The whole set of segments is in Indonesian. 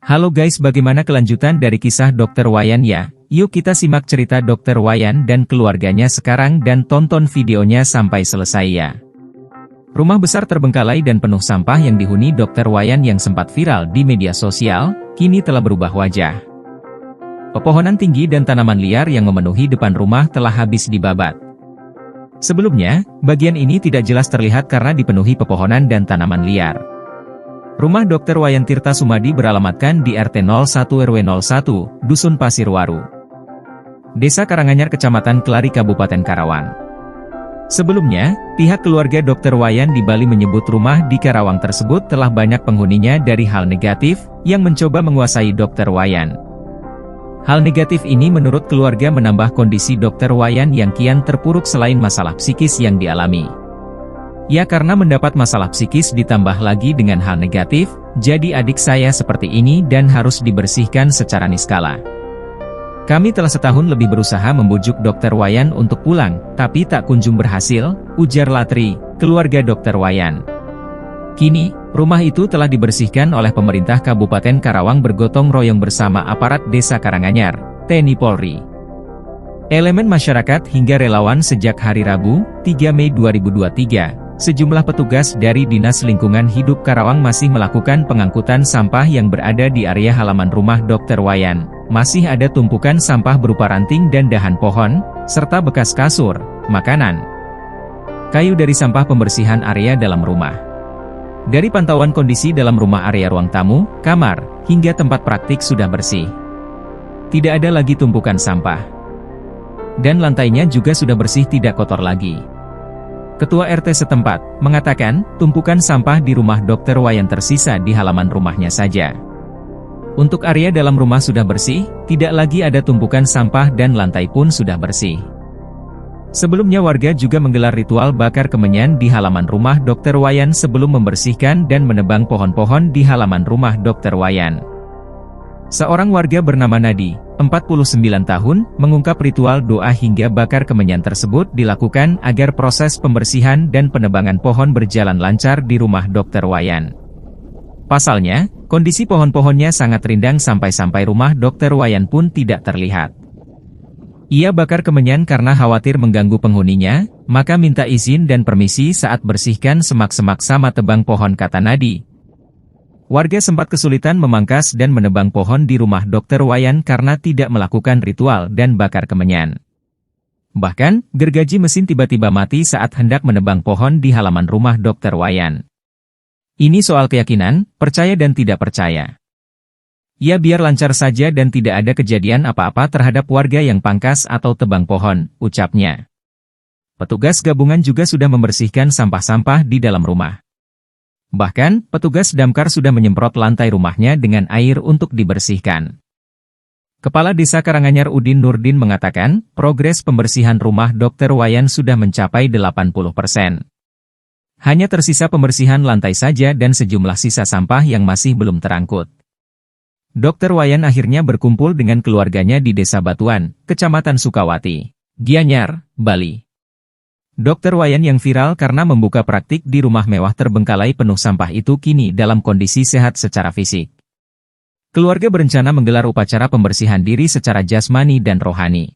Halo guys, bagaimana kelanjutan dari kisah Dr. Wayan ya? Yuk kita simak cerita Dr. Wayan dan keluarganya sekarang dan tonton videonya sampai selesai ya. Rumah besar terbengkalai dan penuh sampah yang dihuni Dr. Wayan yang sempat viral di media sosial, kini telah berubah wajah. Pepohonan tinggi dan tanaman liar yang memenuhi depan rumah telah habis dibabat. Sebelumnya, bagian ini tidak jelas terlihat karena dipenuhi pepohonan dan tanaman liar. Rumah Dr. Wayan Tirta Sumadi beralamatkan di RT 01 RW 01, Dusun Pasirwaru, Desa Karanganyar, Kecamatan Kelari, Kabupaten Karawang. Sebelumnya, pihak keluarga Dr. Wayan di Bali menyebut rumah di Karawang tersebut telah banyak penghuninya dari hal negatif yang mencoba menguasai Dr. Wayan. Hal negatif ini menurut keluarga menambah kondisi Dr. Wayan yang kian terpuruk selain masalah psikis yang dialami. Ya, karena mendapat masalah psikis ditambah lagi dengan hal negatif, jadi adik saya seperti ini dan harus dibersihkan secara niskala. Kami telah setahun lebih berusaha membujuk Dr. Wayan untuk pulang, tapi tak kunjung berhasil, ujar Latri, keluarga Dr. Wayan. Kini, rumah itu telah dibersihkan oleh pemerintah Kabupaten Karawang bergotong royong bersama aparat Desa Karanganyar, TNI Polri, elemen masyarakat hingga relawan. Sejak hari Rabu, 3 Mei 2023. Sejumlah petugas dari Dinas Lingkungan Hidup Karawang masih melakukan pengangkutan sampah yang berada di area halaman rumah Dr. Wayan. Masih ada tumpukan sampah berupa ranting dan dahan pohon, serta bekas kasur, makanan, kayu dari sampah pembersihan area dalam rumah. Dari pantauan kondisi dalam rumah, area ruang tamu, kamar, hingga tempat praktik sudah bersih. Tidak ada lagi tumpukan sampah. Dan lantainya juga sudah bersih, tidak kotor lagi. Ketua RT setempat mengatakan, tumpukan sampah di rumah Dr. Wayan tersisa di halaman rumahnya saja. Untuk area dalam rumah sudah bersih, tidak lagi ada tumpukan sampah dan lantai pun sudah bersih. Sebelumnya warga juga menggelar ritual bakar kemenyan di halaman rumah Dr. Wayan sebelum membersihkan dan menebang pohon-pohon di halaman rumah Dr. Wayan. Seorang warga bernama Nadi, 49 tahun, mengungkap ritual doa hingga bakar kemenyan tersebut dilakukan agar proses pembersihan dan penebangan pohon berjalan lancar di rumah Dr. Wayan. Pasalnya, kondisi pohon-pohonnya sangat rindang sampai-sampai rumah Dr. Wayan pun tidak terlihat. Ia bakar kemenyan karena khawatir mengganggu penghuninya, maka minta izin dan permisi saat bersihkan semak-semak sama tebang pohon, kata Nadi. Warga sempat kesulitan memangkas dan menebang pohon di rumah Dr. Wayan karena tidak melakukan ritual dan bakar kemenyan. Bahkan, gergaji mesin tiba-tiba mati saat hendak menebang pohon di halaman rumah Dr. Wayan. Ini soal keyakinan, percaya dan tidak percaya. Ya, biar lancar saja dan tidak ada kejadian apa-apa terhadap warga yang pangkas atau tebang pohon, ucapnya. Petugas gabungan juga sudah membersihkan sampah-sampah di dalam rumah. Bahkan, petugas damkar sudah menyemprot lantai rumahnya dengan air untuk dibersihkan. Kepala Desa Karanganyar Udin Nurdin mengatakan, progres pembersihan rumah Dr. Wayan sudah mencapai 80%. Hanya tersisa pembersihan lantai saja dan sejumlah sisa sampah yang masih belum terangkut. Dr. Wayan akhirnya berkumpul dengan keluarganya di Desa Batuan, Kecamatan Sukawati, Gianyar, Bali. Dr. Wayan yang viral karena membuka praktik di rumah mewah terbengkalai penuh sampah itu kini dalam kondisi sehat secara fisik. Keluarga berencana menggelar upacara pembersihan diri secara jasmani dan rohani.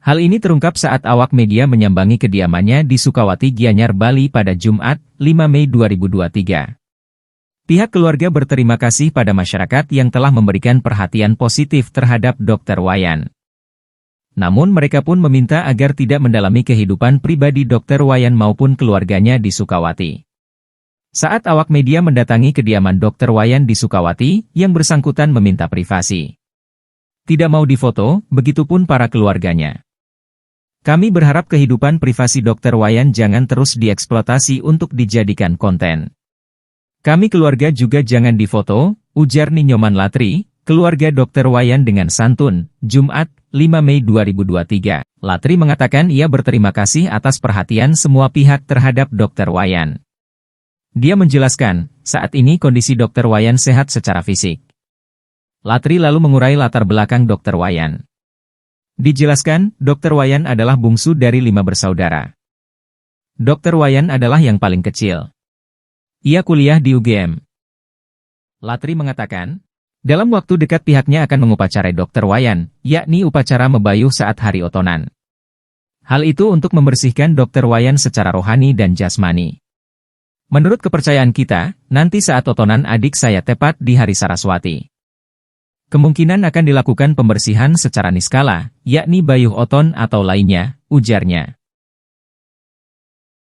Hal ini terungkap saat awak media menyambangi kediamannya di Sukawati, Gianyar, Bali pada Jumat, 5 Mei 2023. Pihak keluarga berterima kasih pada masyarakat yang telah memberikan perhatian positif terhadap Dr. Wayan. Namun mereka pun meminta agar tidak mendalami kehidupan pribadi Dr. Wayan maupun keluarganya di Sukawati. Saat awak media mendatangi kediaman Dr. Wayan di Sukawati, yang bersangkutan meminta privasi. Tidak mau difoto, begitupun para keluarganya. Kami berharap kehidupan privasi Dr. Wayan jangan terus dieksploitasi untuk dijadikan konten. Kami keluarga juga jangan difoto, ujar Ninyoman Latri, keluarga Dr. Wayan dengan santun, Jumat, 5 Mei 2023. Latri mengatakan ia berterima kasih atas perhatian semua pihak terhadap Dr. Wayan. Dia menjelaskan, saat ini kondisi Dr. Wayan sehat secara fisik. Latri lalu mengurai latar belakang Dr. Wayan. Dijelaskan, Dr. Wayan adalah bungsu dari 5 bersaudara. Dr. Wayan adalah yang paling kecil. Ia kuliah di UGM. Latri mengatakan, Dalam waktu dekat pihaknya akan mengupacarai Dr. Wayan, yakni upacara mebayuh saat hari otonan. Hal itu untuk membersihkan Dr. Wayan secara rohani dan jasmani. Menurut kepercayaan kita, nanti saat otonan adik saya tepat di hari Saraswati. Kemungkinan akan dilakukan pembersihan secara niskala, yakni bayuh oton atau lainnya, ujarnya.